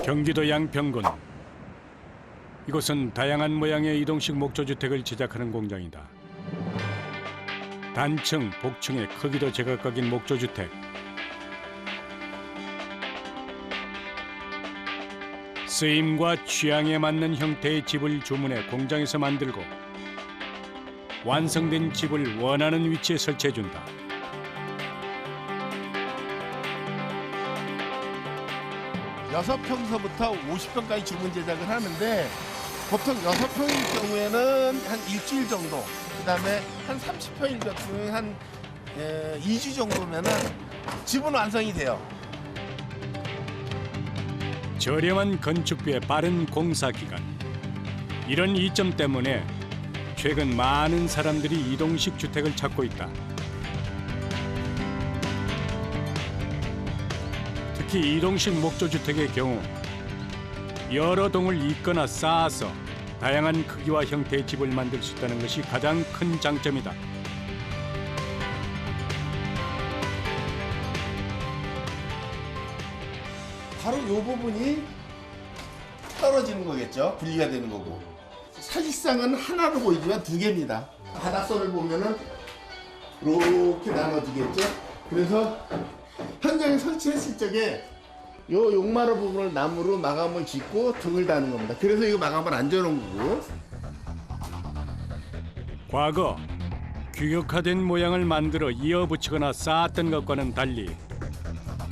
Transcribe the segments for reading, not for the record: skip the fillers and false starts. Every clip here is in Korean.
경기도 양평군. 이곳은 다양한 모양의 이동식 목조주택을 제작하는 공장이다. 단층, 복층의 크기도 제각각인 목조주택. 쓰임과 취향에 맞는 형태의 집을 주문해 공장에서 만들고 완성된 집을 원하는 위치에 설치해준다. 여섯 평서부터 50평까지 주문 제작을 하는데 보통 6평일 경우에는 한 일주일 정도, 그다음에 한 30평일 경우에 한 2주 정도면은 집은 완성이 돼요. 저렴한 건축비에 빠른 공사 기간. 이런 이점 때문에 최근 많은 사람들이 이동식 주택을 찾고 있다. 특히 이동식 목조주택의 경우 여러 동을 잇거나 쌓아서 다양한 크기와 형태의 집을 만들 수 있다는 것이 가장 큰 장점이다. 바로 이 부분이 떨어지는 거겠죠. 분리가 되는 거고. 사실상은 하나로 보이지만 두 개입니다. 바닥선을 보면은 이렇게 나눠지겠죠. 그래서 현장에 설치했을 적에 요 용마루 부분을 나무로 마감을 짓고 등을 다는 겁니다. 그래서 이거 마감을 안 줘놓은 거고. 과거 규격화된 모양을 만들어 이어붙이거나 쌓았던 것과는 달리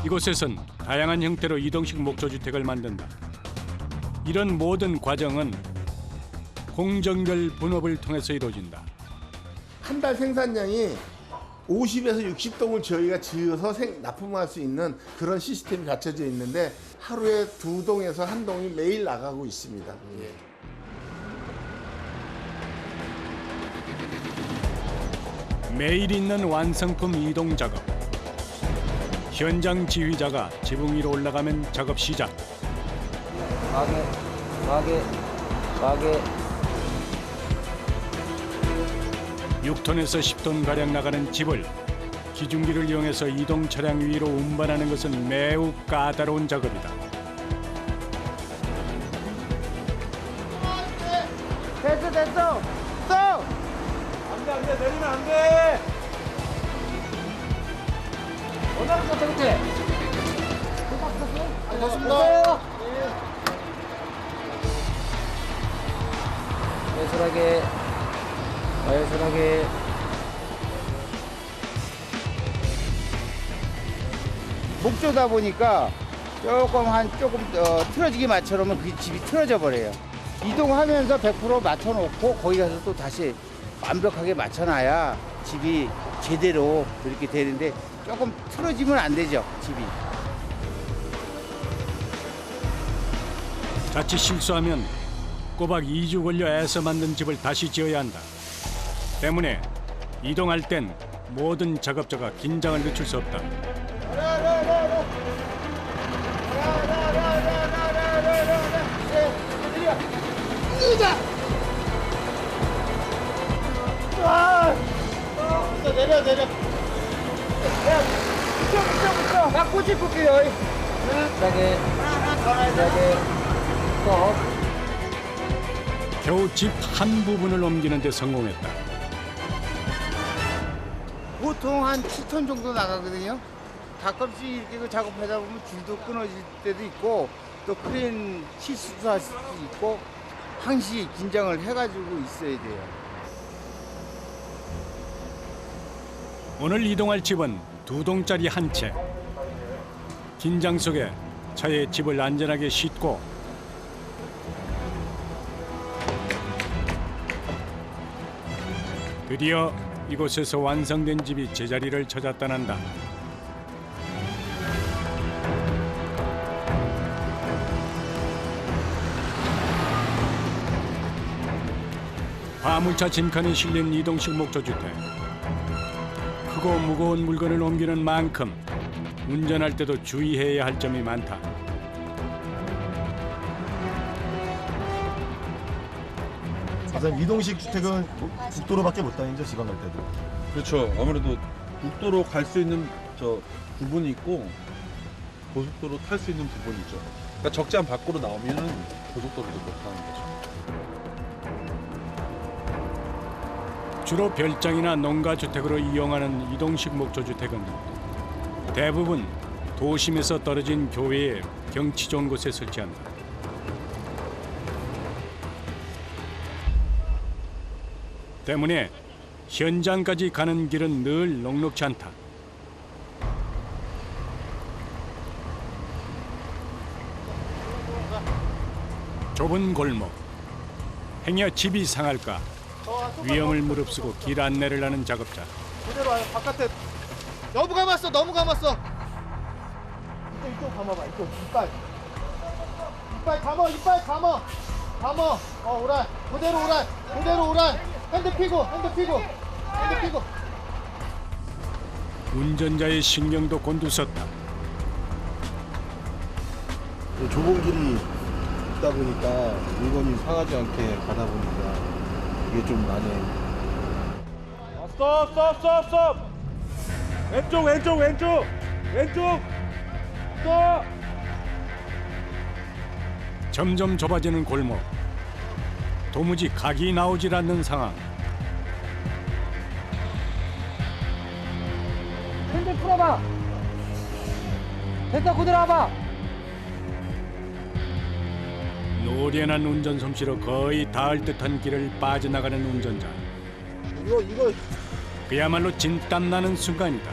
이곳에선 다양한 형태로 이동식 목조주택을 만든다. 이런 모든 과정은 공정별 분업을 통해서 이루어진다. 한 달 생산량이 50에서 60동을 저희가 지어서 납품할 수 있는 그런 시스템이 갖춰져 있는데 하루에 2동에서 1동이 매일 나가고 있습니다. 매일 있는 완성품 이동 작업. 현장 지휘자가 지붕 위로 올라가면 작업 시작. 가게. 6톤에서 10톤 가량 나가는 집을 기중기를 이용해서 이동 차량 위로 운반하는 것은 매우 까다로운 작업이다. 됐어. 안 돼, 내리면 안 돼. 원하는 것 같아. 됐습니다. 예술하게. 목조다 보니까 조금 틀어지게 맞춰놓으면 그 집이 틀어져 버려요. 이동하면서 100% 맞춰놓고 거기 가서 또 다시 완벽하게 맞춰놔야 집이 제대로 그렇게 되는데 조금 틀어지면 안 되죠, 집이. 자칫 실수하면 꼬박 2주 걸려 애써 만든 집을 다시 지어야 한다. 때문에 이동할 땐 모든 작업자가 긴장을 늦출 수 없다. 내려. 나 꼬치 볼게요. 시작해. 겨우 집 한 부분을 옮기는 데 성공했다. 보통 한 7톤 정도 나가거든요. 가끔씩 이렇게 작업하다 보면 줄도 끊어질 때도 있고 또 크레인 실수도 할 수도 있고 항시 긴장을 해가지고 있어야 돼요. 오늘 이동할 집은 2동짜리 한 채. 긴장 속에 차에 집을 안전하게 싣고 드디어 이곳에서 완성된 집이 제자리를 찾았다는다. 화물차 짐칸에 실린 이동식 목조주택. 크고 무거운 물건을 옮기는 만큼 운전할 때도 주의해야 할 점이 많다. 가장 이동식 주택은 국도로밖에 못 다니죠, 지방 갈 때도. 그렇죠. 아무래도 국도로 갈 수 있는 저 부분이 있고 고속도로 탈 수 있는 부분이죠. 그러니까 적재한 밖으로 나오면은 고속도로도 못 타는 거죠. 주로 별장이나 농가주택으로 이용하는 이동식 목조주택은 대부분 도심에서 떨어진 교외의 경치 좋은 곳에 설치한다. 때문에 현장까지 가는 길은 늘 넉넉지 않다. 좁은 골목, 행여 집이 상할까 위험을 무릅쓰고 길 안내를 하는 작업자. 그대로 와요. 바깥에 너무 감았어. 너무 감았어. 이쪽 감아봐. 이쪽 이빨. 이빨 감어. 이빨 감어. 감어. 오라. 그대로 오라. 그대로 오라. 핸드 피고. 핸드 피고. 핸드 피고. 운전자의 신경도 곤두섰다. 좁은 길이 있다 보니까 물건이 상하지 않게 가다 보니까 이게 좀 많이. 스톱! 왼쪽! 왼쪽! 스톱! 점점 좁아지는 골목. 도무지 각이 나오질 않는 상황. 핸들 풀어봐. 됐다, 그대로 와봐. 노련한 운전 솜씨로 거의 닿을 듯한 길을 빠져나가는 운전자. 이거 그야말로 진땀나는 순간이다.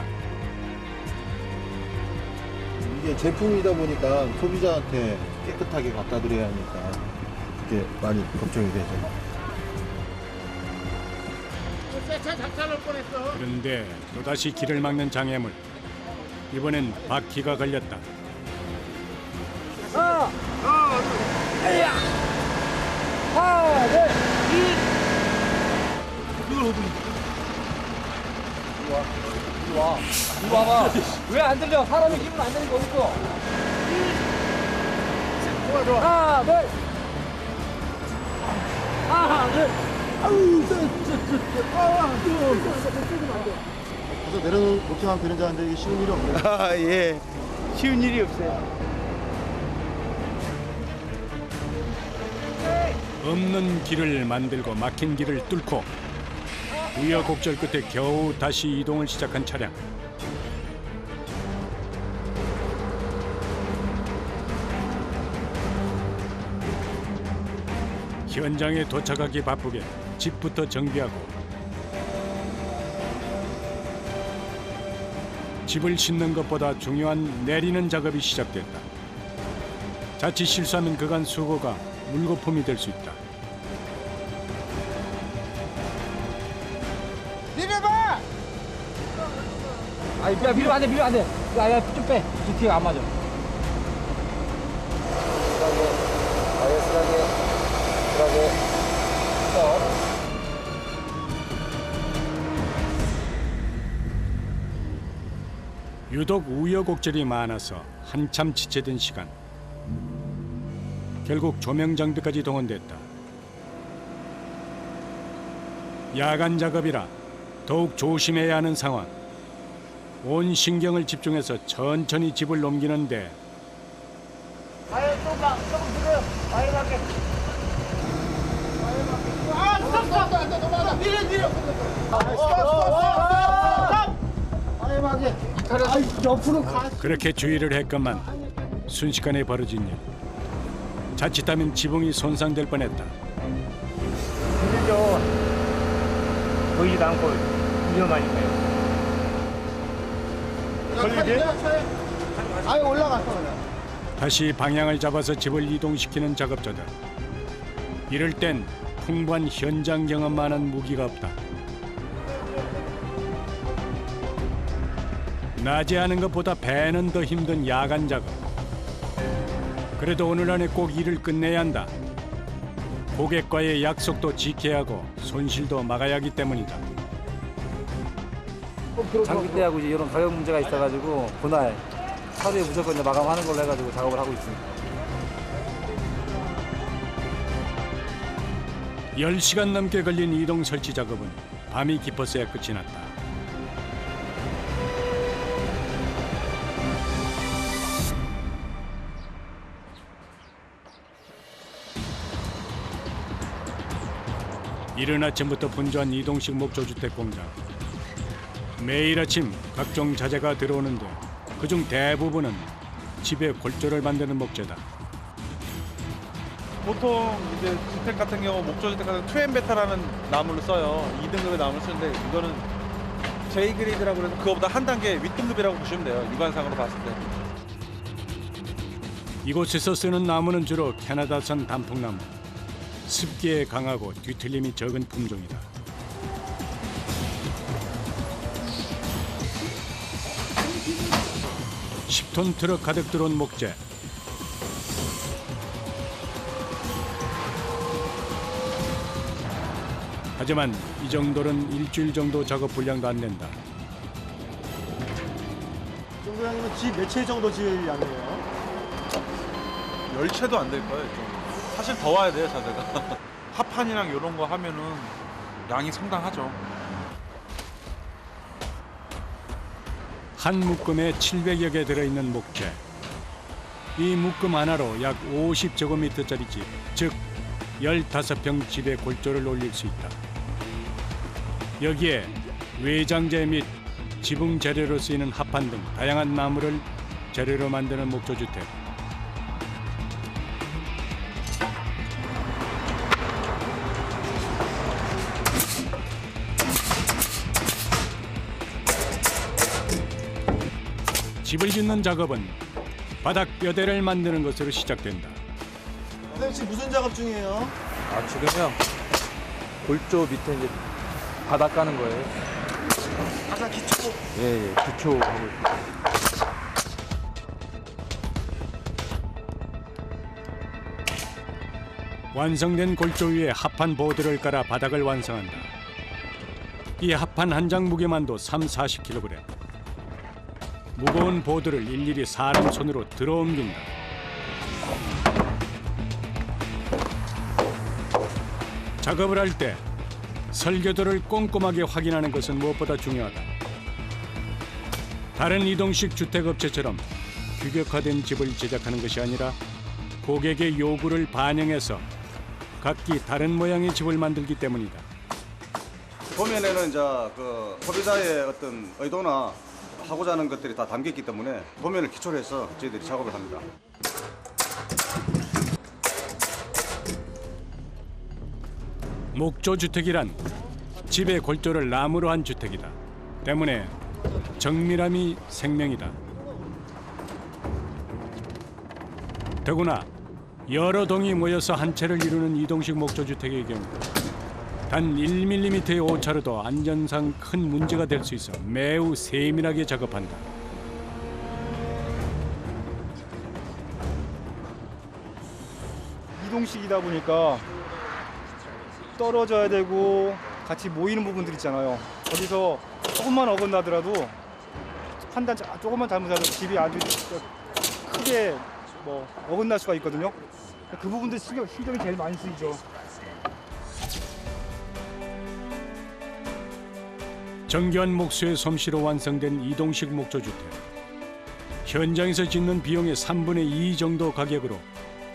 이게 제품이다 보니까 소비자한테 깨끗하게 갖다 드려야 하니까 이게 많이 걱정이 되죠. 그런데 또다시 길을 막는 장애물. 이번엔 바퀴가 걸렸다. 이리 와봐. 왜 안 들려? 사람이 기분 안 되는 거 어딨어? 하나, 둘. 하나, 둘. 그래서 내려놓기만 하면 되는 줄 알았는데 이게 쉬운 일이 없네요. 아, 예. 쉬운 일이 없어요. 없는 길을 만들고 막힌 길을 뚫고 우여곡절 끝에 겨우 다시 이동을 시작한 차량. 현장에 도착하기 바쁘게 집부터 정비하고 집을 싣는 것보다 중요한 내리는 작업이 시작됐다. 자칫 실수하면 그간 수고가 물거품이 될 수 있다. 내려봐! 아니, 야, 밀면 안 돼, 밀면 안 돼. 야, 좀 빼. 뒤에 안 맞아. 유독 우여곡절이 많아서 한참 지체된 시간. 결국 조명장비까지 동원됐다. 야간 작업이라 더욱 조심해야 하는 상황. 온 신경을 집중해서 천천히 집을 옮기는데 그렇게 주의를 했건만 순식간에 벌어진 일. 자칫하면 지붕이 손상될 뻔했다. 힘들죠. 보이지도 않고 위험하니까요. 아예 올라갔어 그냥. 다시 방향을 잡아서 집을 이동시키는 작업자들. 이럴 땐 풍부한 현장 경험만한 무기가 없다. 낮에 하는 것보다 배는 더 힘든 야간 작업. 그래도 오늘 안에 꼭 일을 끝내야 한다. 고객과의 약속도 지켜야 하고 손실도 막아야 하기 때문이다. 장비대하고 이제 이런 가격 문제가 있어가지고 그날 하루에 무조건 이제 마감하는 걸로 해가지고 작업을 하고 있습니다. 10시간 넘게 걸린 이동 설치 작업은 밤이 깊어서야 끝이 났다. 이른 아침부터 분주한 이동식 목조주택 공장. 매일 아침 각종 자재가 들어오는데 그중 대부분은 집에 골조를 만드는 목재다. 보통 이제 주택 같은 경우 목조주택 같은 2M베타라는 나무를 써요. 2등급의 나무를 쓰는데 이거는 J그레이드라고 해서 그거보다 한 단계 윗등급이라고 보시면 돼요. 육안상으로 봤을 때. 이곳에서 쓰는 나무는 주로 캐나다산 단풍나무. 습기에 강하고 뒤틀림이 적은 품종이다. (10톤) 트럭 가득 들어온 목재. 하지만 이 정도는 일주일 정도 작업 분량도 안 된다. 정부장님은 집 몇 채 정도 지을 양이에요? 10채도 안 될 거예요. 좀. 사실 더 와야 돼요, 자재가. 합판이랑 이런 거 하면은 양이 상당하죠. 한 묶음에 700여 개 들어있는 목재. 이 묶음 하나로 약 50제곱미터짜리 집, 즉 15평 집의 골조를 올릴 수 있다. 여기에 외장재 및 지붕 재료로 쓰이는 합판 등 다양한 나무를 재료로 만드는 목조주택. 집을 짓는 작업은 바닥 뼈대를 만드는 것으로 시작된다. 선생님 지금 무슨 작업 중이에요? 아, 지금요? 골조 밑에 이제 바닥 까는 거예요. 가장 기초. 예, 기초하고 있고. 완성된 골조 위에 합판 보드를 깔아 바닥을 완성한다. 이 합판 한 장 무게만도 30-40kg. 무거운 보드를 일일이 사람 손으로 들어옮긴다. 작업을 할 때 설계도를 꼼꼼하게 확인하는 것은 무엇보다 중요하다. 다른 이동식 주택업체처럼 규격화된 집을 제작하는 것이 아니라 고객의 요구를 반영해서 각기 다른 모양의 집을 만들기 때문이다. 도면에는 이제 그 소비자의 어떤 의도나 하고자 하는 것들이 다 담겨 있기 때문에 도면을 기초로 해서 저희들이 작업을 합니다. 목조주택이란 집의 골조를 나무로 한 주택이다. 때문에 정밀함이 생명이다. 더구나 여러 동이 모여서 한 채를 이루는 이동식 목조주택의 경우 단 1mm의 오차로도 안전상 큰 문제가 될 수 있어 매우 세밀하게 작업한다. 이동식이다 보니까 떨어져야 되고 같이 모이는 부분들 있잖아요. 거기서 조금만 어긋나더라도 판단 조금만 잘못하면 집이 아주 크게 뭐 어긋날 수가 있거든요. 그 부분들 신경이 제일 많이 쓰이죠. 정교한 목수의 솜씨로 완성된 이동식 목조주택. 현장에서 짓는 비용의 3분의 2 정도 가격으로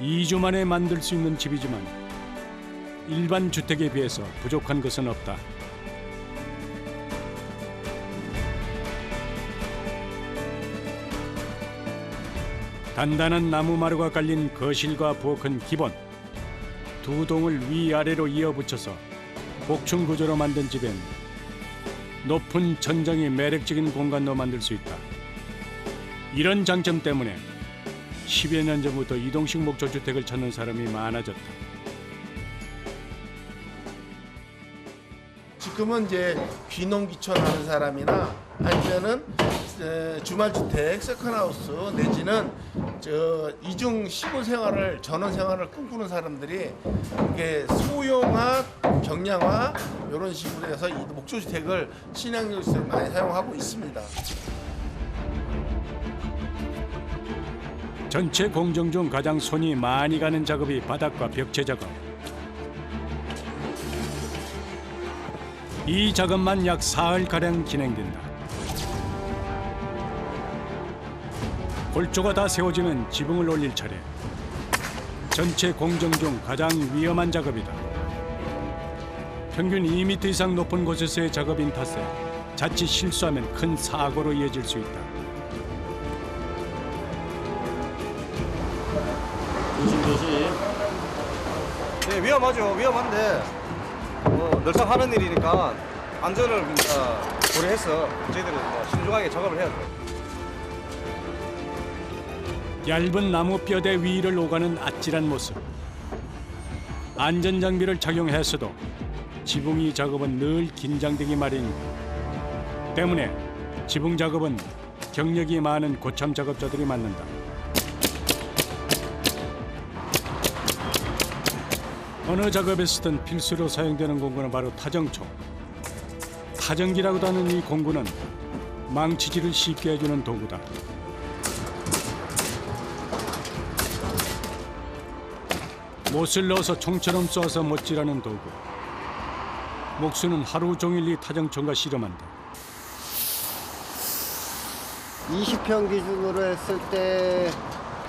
2주 만에 만들 수 있는 집이지만 일반 주택에 비해서 부족한 것은 없다. 단단한 나무 마루가 깔린 거실과 부엌은 기본. 두 동을 위아래로 이어붙여서 복층 구조로 만든 집엔 높은 천장이 매력적인 공간도 만들 수 있다. 이런 장점 때문에 10여 년 전부터 이동식 목조주택을 찾는 사람이 많아졌다. 지금은 이제 귀농귀촌하는 사람이나 아니면은 주말주택, 세컨하우스 내지는 이중 시골 생활을 전원 생활을 꿈꾸는 사람들이 이게 소형화, 경량화 이런 식으로 해서 이 목조주택을 신앙용지로 많이 사용하고 있습니다. 전체 공정 중 가장 손이 많이 가는 작업이 바닥과 벽체 작업. 이 작업만 약 사흘가량 진행된다. 골조가 다 세워지면 지붕을 올릴 차례. 전체 공정 중 가장 위험한 작업이다. 평균 2m 이상 높은 곳에서의 작업인 탓에 자칫 실수하면 큰 사고로 이어질 수 있다. 네, 위험하죠. 위험한데 늘상 하는 일이니까 안전을 고려해서 저희들은 신중하게 작업을 해야 돼요. 얇은 나무 뼈대 위를 오가는 아찔한 모습. 안전장비를 착용했어도 지붕이 작업은 늘 긴장되기 마련이기 때문에 지붕 작업은 경력이 많은 고참 작업자들이 맡는다. 어느 작업에서든 필수로 사용되는 공구는 바로 타정총. 타정기라고도 하는 이 공구는 망치질을 쉽게 해주는 도구다. 못을 넣어서 총처럼 쏘아서 못질하는 도구. 목수는 하루 종일 이 타정총과 씨름한다. 20평 기준으로 했을 때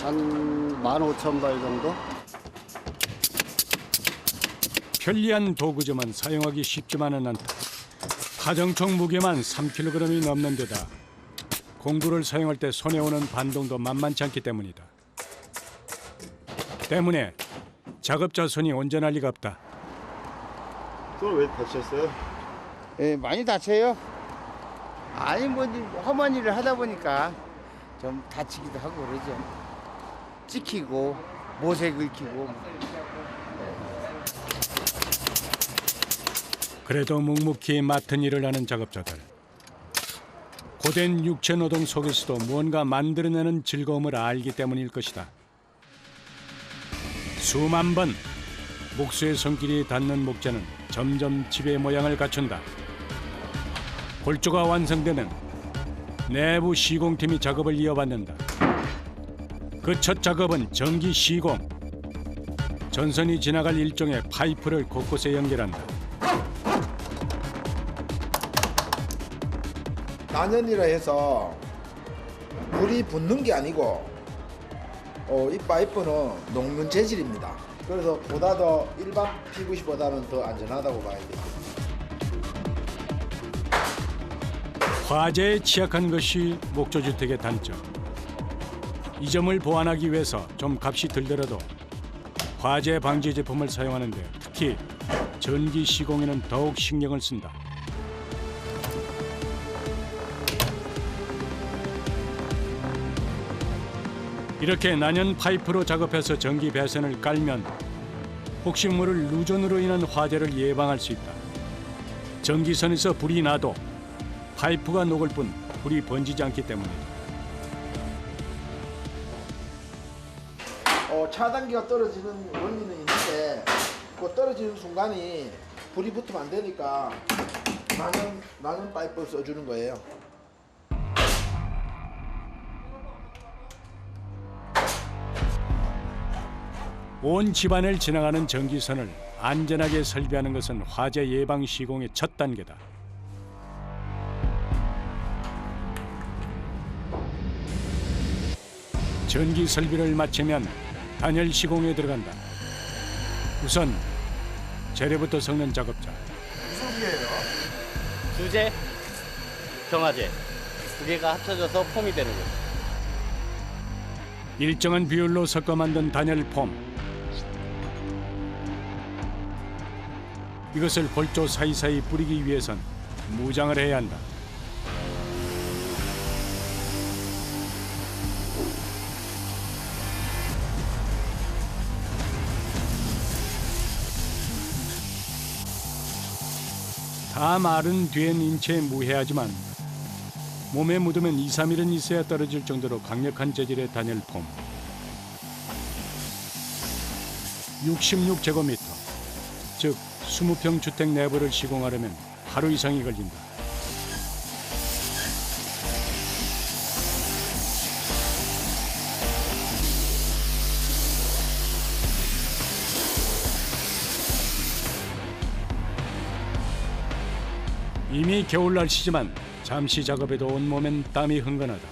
한 15,000발 정도? 편리한 도구지만 사용하기 쉽지만은 않다. 타정총 무게만 3kg이 넘는 데다 공구를 사용할 때 손에 오는 반동도 만만치 않기 때문이다. 때문에 작업자 손이 온전할 리가 없다. 손을 왜 다치셨어요? 예, 많이 다쳐요. 아니 뭐 험한 일을 하다 보니까 좀 다치기도 하고 그러죠. 찍히고 못에 긁히고. 그래도 묵묵히 맡은 일을 하는 작업자들. 고된 육체 노동 속에서도 무언가 만들어내는 즐거움을 알기 때문일 것이다. 수만 번 목수의 손길이 닿는 목재는 점점 집의 모양을 갖춘다. 골조가 완성되는 내부 시공팀이 작업을 이어받는다. 그 첫 작업은 전기 시공. 전선이 지나갈 일종의 파이프를 곳곳에 연결한다. 난연이라 해서 불이 붙는 게 아니고 이 파이프는 녹는 재질입니다. 그래서 보다 더 일반 PVC보다는 더 안전하다고 봐야 돼요. 화재에 취약한 것이 목조주택의 단점. 이 점을 보완하기 위해서 좀 값이 들더라도 화재 방지 제품을 사용하는데 특히 전기 시공에는 더욱 신경을 쓴다. 이렇게 난연 파이프로 작업해서 전기 배선을 깔면 혹시 모를 누전으로 인한 화재를 예방할 수 있다. 전기선에서 불이 나도 파이프가 녹을 뿐 불이 번지지 않기 때문이다. 차단기가 떨어지는 원리는 있는데 그 떨어지는 순간이 불이 붙으면 안 되니까 난연 파이프를 써주는 거예요. 온 집안을 지나가는 전기선을 안전하게 설비하는 것은 화재 예방 시공의 첫 단계다. 전기 설비를 마치면 단열 시공에 들어간다. 우선 재료부터 섞는 작업자. 무슨 기계예요? 주재, 경화재 두 개가 합쳐져서 폼이 되는 거죠. 일정한 비율로 섞어 만든 단열 폼. 이것을 골조 사이사이 뿌리기 위해선 무장을 해야 한다. 다 마른 뒤엔 인체에 무해하지만 몸에 묻으면 2, 3일은 있어야 떨어질 정도로 강력한 재질의 단열폼. 66제곱미터, 즉 20평 주택 내부를 시공하려면 하루 이상이 걸린다. 이미 겨울 날씨지만 잠시 작업에도 온몸엔 땀이 흥건하다.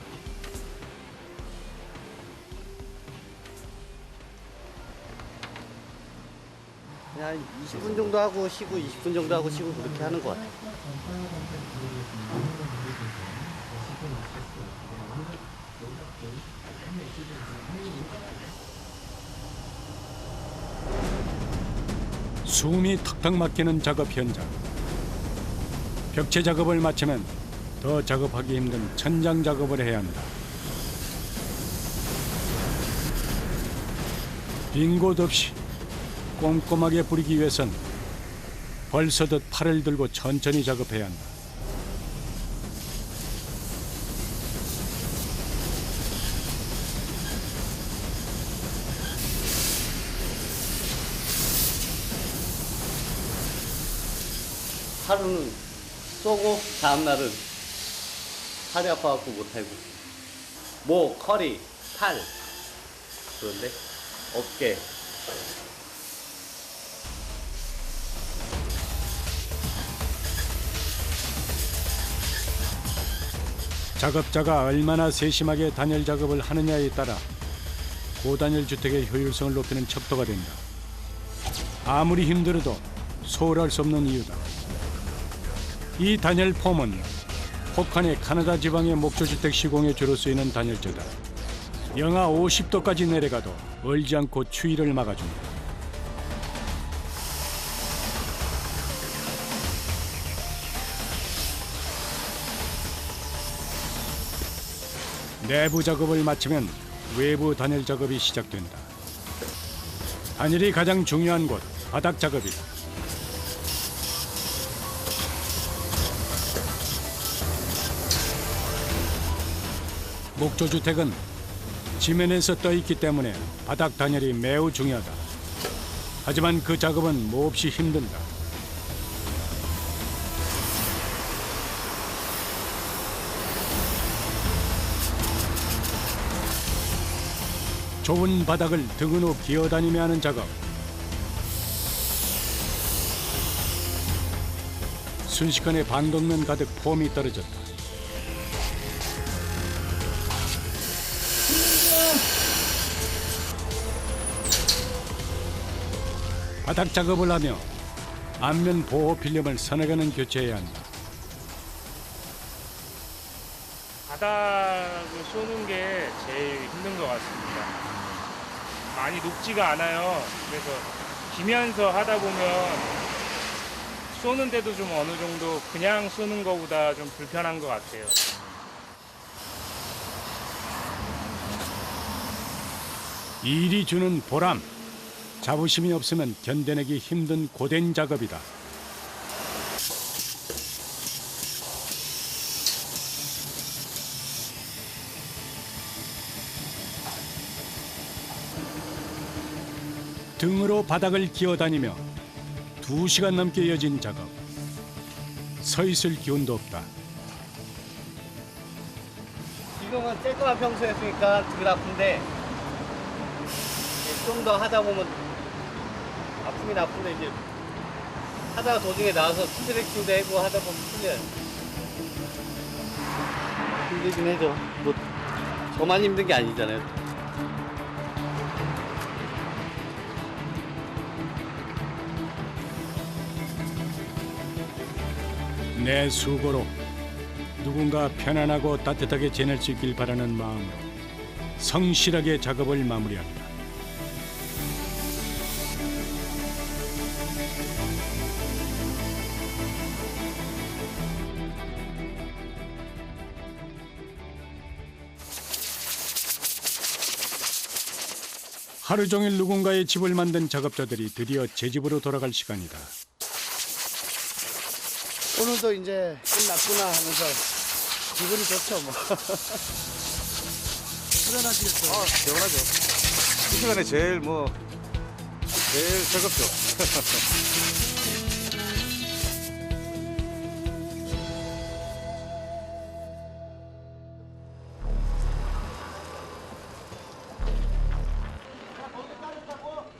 그냥 20분 정도 하고 쉬고 20분 정도 하고 쉬고 그렇게 하는 것 같아요. 숨이 턱턱 막히는 작업 현장. 벽체 작업을 마치면 더 작업하기 힘든 천장 작업을 해야 한다. 빈 곳 없이 꼼꼼하게 뿌리기 위해선 벌써듯 팔을 들고 천천히 작업해야 한다. 하루는 쏘고 다음날은 팔이 아파갖고 못하고 목, 허리, 팔 그런데 어깨 작업자가 얼마나 세심하게 단열 작업을 하느냐에 따라 고단열 주택의 효율성을 높이는 척도가 된다. 아무리 힘들어도 소홀할 수 없는 이유다. 이 단열 폼은 혹한의 카나다 지방의 목조주택 시공에 주로 쓰이는 단열재다. 영하 50도까지 내려가도 얼지 않고 추위를 막아줍니다. 내부 작업을 마치면 외부 단열 작업이 시작된다. 단열이 가장 중요한 곳, 바닥 작업이다. 목조주택은 지면에서 떠있기 때문에 바닥 단열이 매우 중요하다. 하지만 그 작업은 몹시 힘든다. 좁은 바닥을 등으로 기어다니며 하는 작업. 순식간에 반동면 가득 폼이 떨어졌다. 바닥 작업을 하며 안면 보호 필름을 서너 개는 교체해야 한다. 바닥을 쏘는 게 제일 힘든 것 같습니다. 많이 높지가 않아요. 그래서 기면서 하다 보면 쏘는데도 좀 어느 정도 그냥 쏘는 것보다 좀 불편한 것 같아요. 일이 주는 보람. 자부심이 없으면 견뎌내기 힘든 고된 작업이다. 등으로 바닥을 기어다니며 2시간 넘게 이어진 작업. 서 있을 기운도 없다. 지금은 쬐끄만 평소에 했으니까 덜 아픈데 좀 더 하다 보면 아프긴 아픈데 이제 하다가 도중에 나와서 스트레칭도 해고 하다 보면 풀려요. 힘들긴 해죠. 뭐 저만 힘든 게 아니잖아요. 내 수고로 누군가 편안하고 따뜻하게 지낼 수 있길 바라는 마음으로 성실하게 작업을 마무리한다. 하루 종일 누군가의 집을 만든 작업자들이 드디어 제 집으로 돌아갈 시간이다. 오늘도 이제 끝났구나 하면서 기분이 좋죠 뭐. 후련하시겠어요? 아, 개운하죠. 이 시간에 제일 즐겁죠.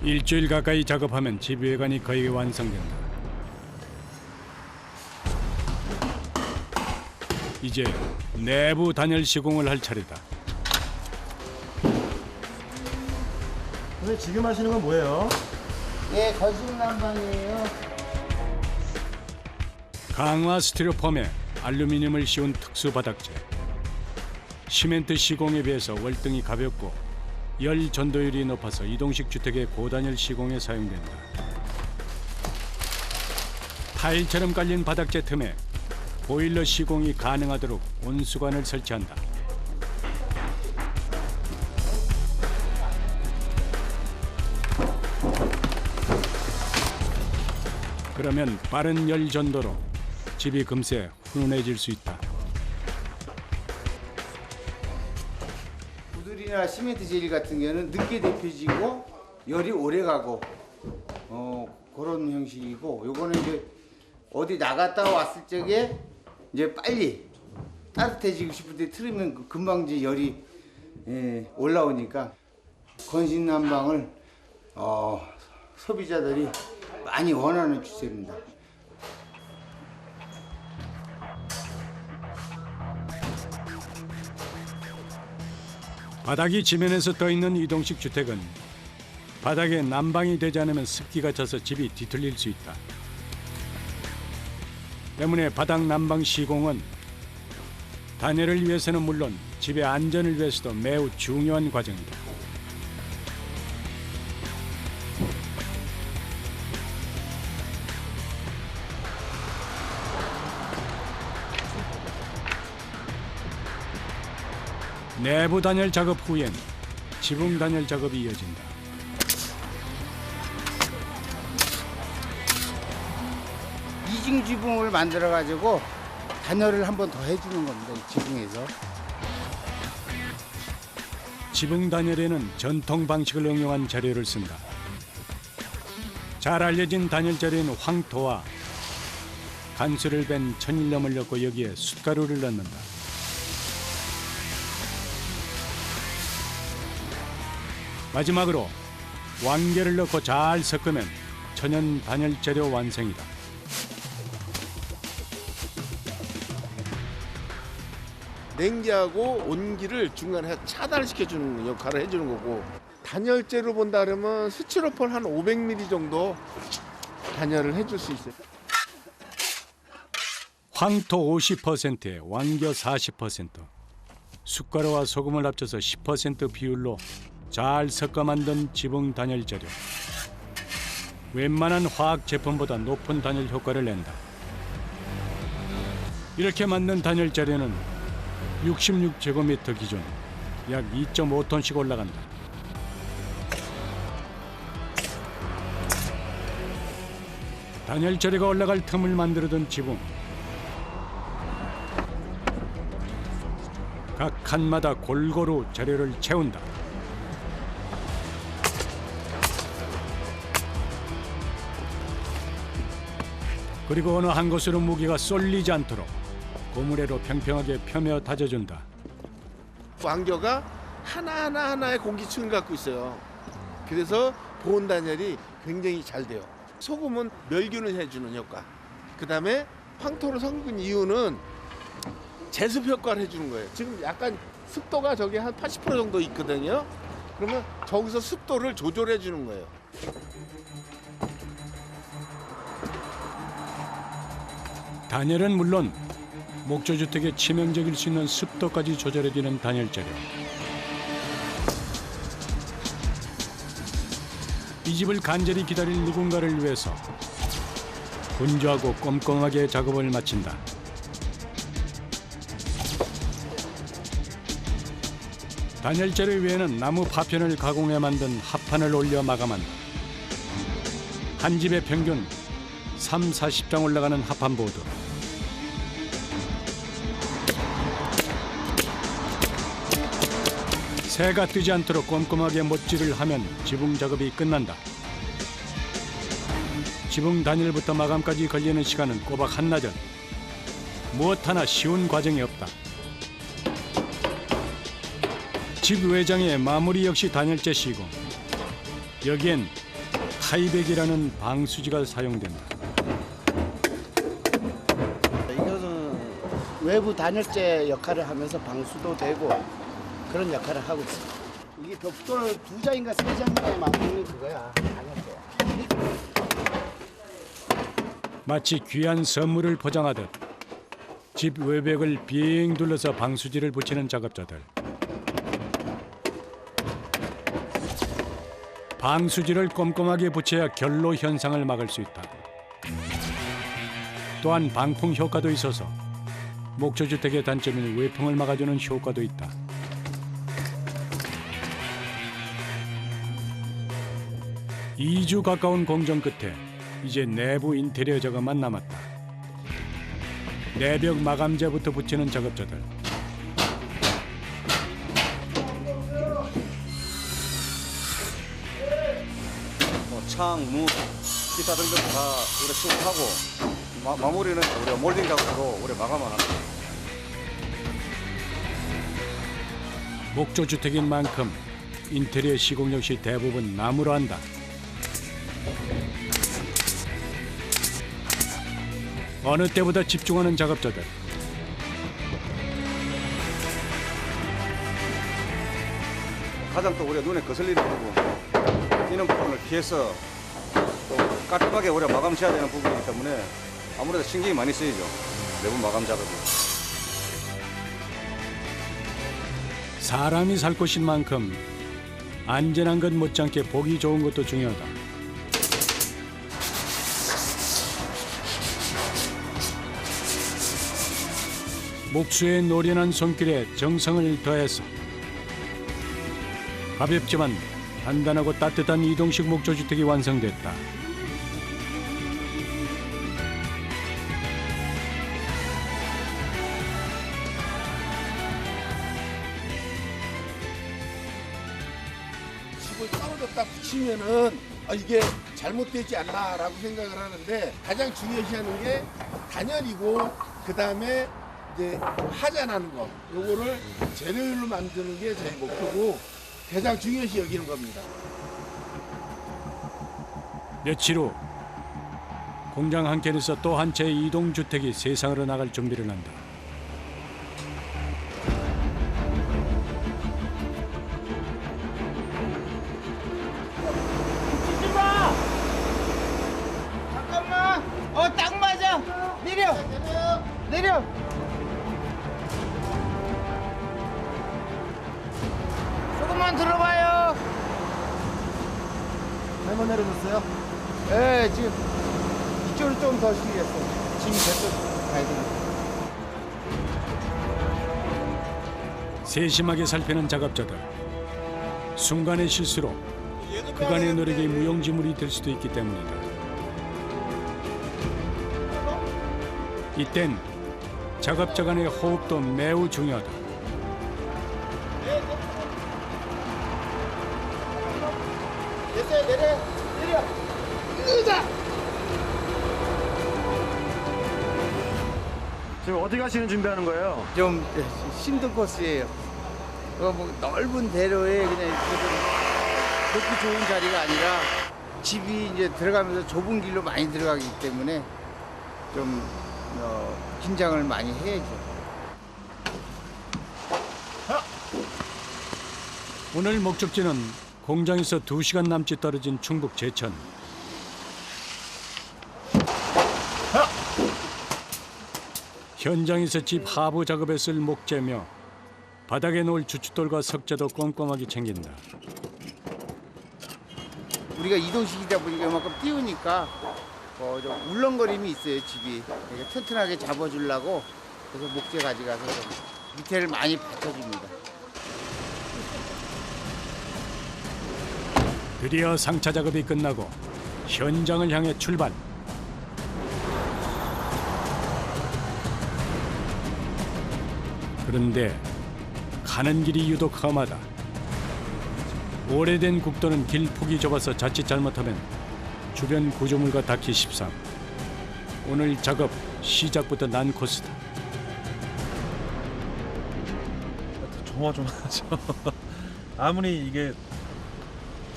일주일 가까이 작업하면 집 외관이 거의 완성된다. 이제 내부 단열 시공을 할 차례다. 선생님 지금 하시는 건 뭐예요? 예, 건식 난방이에요. 강화 스티로폼에 알루미늄을 씌운 특수 바닥재. 시멘트 시공에 비해서 월등히 가볍고 열 전도율이 높아서 이동식 주택의 고단열 시공에 사용된다. 타일처럼 깔린 바닥재 틈에 보일러 시공이 가능하도록 온수관을 설치한다. 그러면 빠른 열 전도로 집이 금세 훈훈해질 수 있다. 구들이나 시멘트 재질 같은 경우는 늦게 데펴지고 열이 오래 가고 그런 형식이고, 요거는 이제 어디 나갔다 왔을 적에 이제 빨리 따뜻해지고 싶을 때 틀으면 금방 이제 열이 올라오니까 건식 난방을 소비자들이 많이 원하는 추세입니다. 바닥이 지면에서 떠있는 이동식 주택은 바닥에 난방이 되지 않으면 습기가 차서 집이 뒤틀릴 수 있다. 때문에 바닥 난방 시공은 단열을 위해서는 물론 집의 안전을 위해서도 매우 중요한 과정이다. 내부 단열 작업 후엔 지붕 단열 작업이 이어진다. 이중 지붕을 만들어 가지고 단열을 한 번 더 해주는 겁니다. 이 지붕에서. 지붕 단열에는 전통 방식을 응용한 재료를 쓴다. 잘 알려진 단열 재료인 황토와 간수를 뺀 천일염을 넣고 여기에 숯가루를 넣는다. 마지막으로 왕개를 넣고 잘 섞으면 천연 단열 재료 완성이다. 냉기하고 온기를 중간에 차단시켜주는 역할을 해주는 거고, 단열재로 본다 그러면 스티로폼 한 500ml 정도 단열을 해줄 수 있어요. 황토 50%에 왕겨 40%, 숯가루와 소금을 합쳐서 10% 비율로 잘 섞어 만든 지붕 단열 재료. 웬만한 화학 제품보다 높은 단열 효과를 낸다. 이렇게 만든 단열 재료는 66제곱미터 기준 약 2.5톤씩 올라간다. 단열 재료가 올라갈 틈을 만들어둔 지붕. 각 칸마다 골고루 재료를 채운다. 그리고 어느 한 곳으로 무게가 쏠리지 않도록 고무래로 평평하게 펴며 다져준다. 왕겨가 하나의 공기층을 갖고 있어요. 그래서 보온 단열이 굉장히 잘 돼요. 소금은 멸균을 해주는 효과. 그 다음에 황토로 섞은 이유는 제습 효과를 해주는 거예요. 지금 약간 습도가 저기 한 80% 정도 있거든요. 그러면 저기서 습도를 조절해 주는 거예요. 단열은 물론 목조주택에 치명적일 수 있는 습도까지 조절해주는 단열 재료. 이 집을 간절히 기다릴 누군가를 위해서 분주하고 꼼꼼하게 작업을 마친다. 단열 재료 위에는 나무 파편을 가공해 만든 합판을 올려 마감한다. 한 집에 평균 30-40장 올라가는 합판보드. 새가 뜨지 않도록 꼼꼼하게 못질을 하면 지붕 작업이 끝난다. 지붕 단열부터 마감까지 걸리는 시간은 꼬박 한나절. 무엇 하나 쉬운 과정이 없다. 집 외장의 마무리 역시 단열재 시공. 여기엔 타이백이라는 방수지가 사용된다. 이것은 외부 단열재 역할을 하면서 방수도 되고 그런 역할을 하고 있습니다. 이게 이게 벽돌 2장인가 3장인가에 맞는 그거야. 당연히. 마치 귀한 선물을 포장하듯 집 외벽을 빙 둘러서 방수지를 붙이는 작업자들. 방수지를 꼼꼼하게 붙여야 결로 현상을 막을 수 있다. 또한 방풍 효과도 있어서 목조주택의 단점인 외풍을 막아주는 효과도 있다. 이 주 가까운 공정 끝에 이제 내부 인테리어 작업만 남았다. 내벽 마감재부터 붙이는 작업자들. 창, 문, 기타 등등 다 우리 수급하고 마무리는 우리가 몰딩 작업으로 우리 마감을 합니다. 목조주택인 만큼 인테리어 시공 역시 대부분 나무로 한다. 어느 때보다 집중하는 작업자들. 가장 또 우리가 눈에 거슬리는 부분, 이런 부분을 피해서 또 깔끔하게 우리가 마감 지어야 되는 부분이기 때문에 아무래도 신경이 많이 쓰이죠. 내부 마감 작업이. 사람이 살 곳인 만큼 안전한 것 못지않게 보기 좋은 것도 중요하다. 목수의 노련한 손길에 정성을 더해서 가볍지만 단단하고 따뜻한 이동식 목조주택이 완성됐다. 집을 떨어졌다 붙이면은 이게 잘못되지 않나라고 생각을 하는데 가장 중요시하는 게 단열이고 그 다음에 이제 하자나는 거 요거를 재료율로 만드는 게 제 목표고 가장 중요시 여기는 겁니다. 며칠 후 공장 한 켠에서 또 한 채의 이동주택이 세상으로 나갈 준비를 한다. 잠깐만. 딱 맞아. 내려. 내려. 조금만 들어봐요. 잘못 내려줬어요? 네, 지금 이쪽으로 좀 더 숙였어. 지금 저쪽 가야 되니까. 세심하게 살피는 작업자들. 순간의 실수로 그간의 노력이 무용지물이 될 수도 있기 때문이다. 이땐 작업자 간의 호흡도 매우 중요하다. 됐어요. 내려. 으자. 지금 어디 가시는 준비하는 거예요? 좀 힘든 코스예요. 뭐 넓은 대로에 그냥 이렇게 좀 그렇게 좋은 자리가 아니라 집이 이제 들어가면서 좁은 길로 많이 들어가기 때문에 좀 긴장을 많이 해야죠. 오늘 목적지는 공장에서 2시간 남짓 떨어진 충북 제천. 현장에서 집 하부 작업에 쓸 목재며 바닥에 놓을 주춧돌과 석재도 꼼꼼하게 챙긴다. 우리가 이동식이다 보니까 이만큼 띄우니까 좀 울렁거림이 있어요, 집이. 그러니까 튼튼하게 잡아주려고 그래서 목재 가져가서 좀 밑에를 많이 받쳐줍니다. 드디어 상차 작업이 끝나고 현장을 향해 출발. 그런데 가는 길이 유독 험하다. 오래된 국도는 길 폭이 좁아서 자칫 잘못하면 주변 구조물과 닿기 십상. 오늘 작업 시작부터 난 코스다. 조마조마하죠. 아무리 이게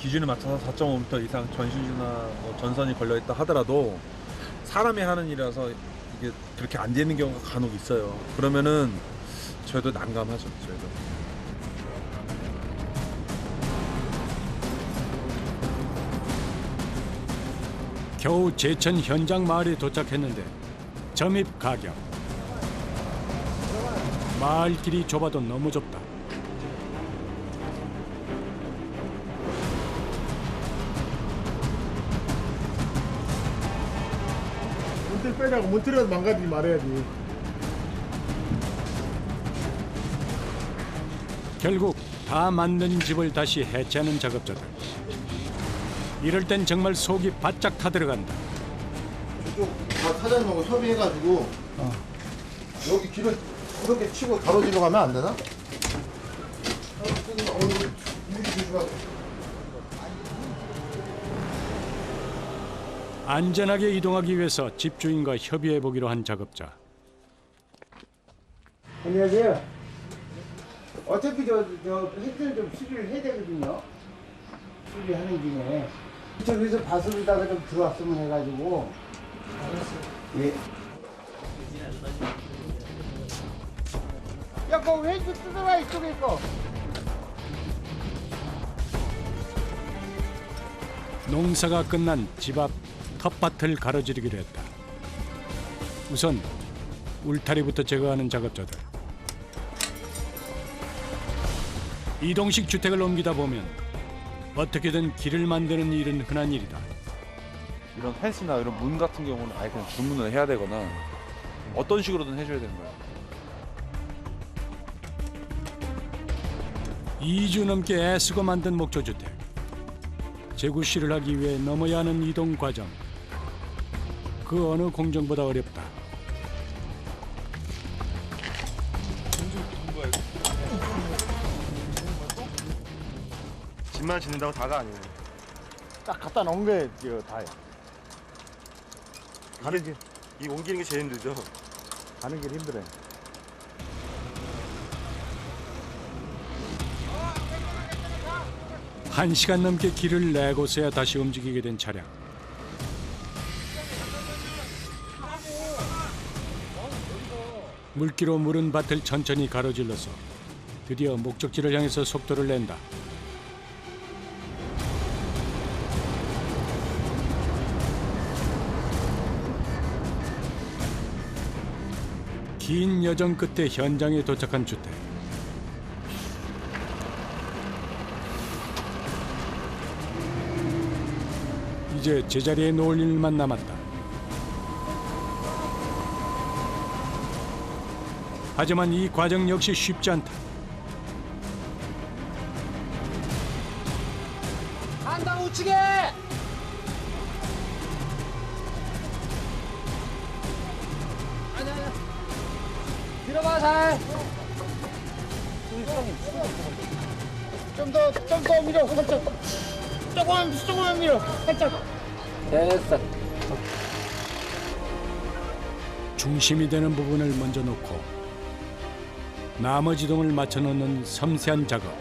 기준에 맞춰서 4.5m 이상 전신주나 뭐 전선이 걸려있다 하더라도 사람이 하는 일이라서 이게 그렇게 안 되는 경우가 간혹 있어요. 그러면은 저희도 난감하죠. 저희도. 겨우 제천 현장 마을에 도착했는데 점입 가격. 마을 길이 좁아도 너무 좁다. 문틀 빼자고 문틀이라도 망가지지 말아야지. 결국 다 만든 집을 다시 해체하는 작업자들. 이럴 땐 정말 속이 바짝 타들어간다. 저쪽 사장님하고 협의해가지고 여기 길을 이렇게 치고 가로지르 가면 안 되나? 안전하게 이동하기 위해서 집주인과 협의해 보기로 한 작업자. 안녕하세요. 어차피 저 헬스는 좀 수리를 해야 되거든요. 수리하는 중에 저기서 바스로다가 좀 들어왔으면 해가지고. 예. 야, 그거 헬스 뜯어라 이쪽에 거. 농사가 끝난 집 앞 텃밭을 가로지르기로 했다. 우선 울타리부터 제거하는 작업자들. 이동식 주택을 옮기다 보면 어떻게든 길을 만드는 일은 흔한 일이다. 이런 펜스나 이런 문 같은 경우는 아예 그냥 주문을 해야 되거나 어떤 식으로든 해줘야 되는 거야. 2주 넘게 애쓰고 만든 목조주택. 재구시를 하기 위해 넘어야 하는 이동 과정. 그 어느 공정보다 어렵다. 집만 짓는다고 다가 아니에요. 딱 갖다 놓은 게 다예요. 가는 길, 이 옮기는 게 제일 힘들죠. 가는 길 힘들어요. 한 시간 넘게 길을 내고서야 다시 움직이게 된 차량. 물기로 무른 밭을 천천히 가로질러서 드디어 목적지를 향해서 속도를 낸다. 긴 여정 끝에 현장에 도착한 주택. 이제 제자리에 놓을 일만 남았다. 하지만 이 과정 역시 쉽지 않다. 한강 우측에! 아니야. 들어봐, 잘. 좀 더 밀어, 살짝. 조금만 밀어, 살짝. 됐어. 중심이 되는 부분을 먼저 놓고 나머지 동을 맞춰 놓는 섬세한 작업.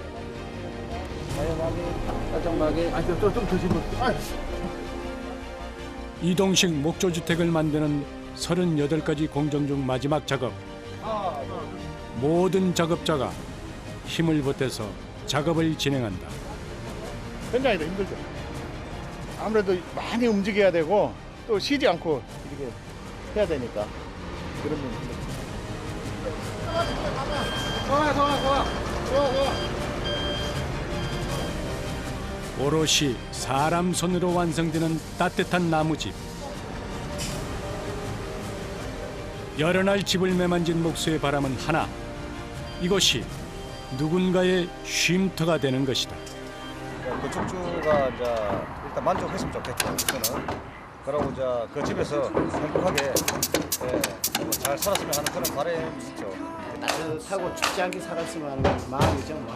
살짝하게. 좀더 집어. 이동식 목조주택을 만드는 38가지 공정 중 마지막 작업. 모든 작업자가 힘을 보태서 작업을 진행한다. 현장이 더 힘들죠. 아무래도 많이 움직여야 되고 또 쉬지 않고 이렇게 해야 되니까 그런 면이. 좋아. 오롯이 사람 손으로 완성되는 따뜻한 나무집. 여러 날 집을 매만진 목수의 바람은 하나. 이것이 누군가의 쉼터가 되는 것이다. 건축주가 이제 일단 만족했으면 좋겠죠. 저는. 그러고 이제 그 집에서 행복하게 잘 살았으면 하는 그런 바람이 있죠. 따뜻하고 춥지 않게 살았으면 하는 마음이죠. 뭐.